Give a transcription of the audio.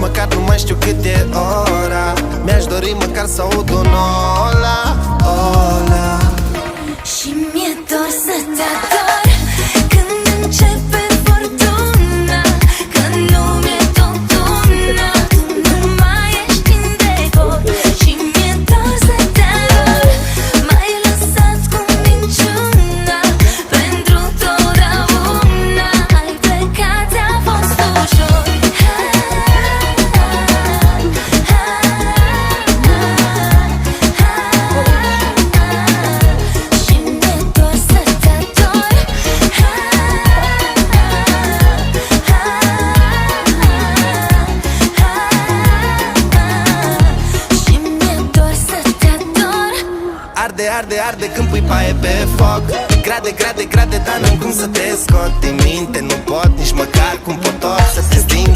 măcar nu mai știu cât e ora. Mi-aș dori măcar să aud un ola, ola. Și mi-e dor să te ador când începe furtuna, când nu mi-e tot una, tu nu mai ești în decor. Și mi-e dor să te ador, m-ai lăsat cu minciuna, pentru totdeauna ai plecat, ți-a fost ușor. Arde, arde, arde când pui paie pe foc. Grade, grade, grade, dar n-am cum să te scot din minte. Nu pot nici măcar cum pot să te sting.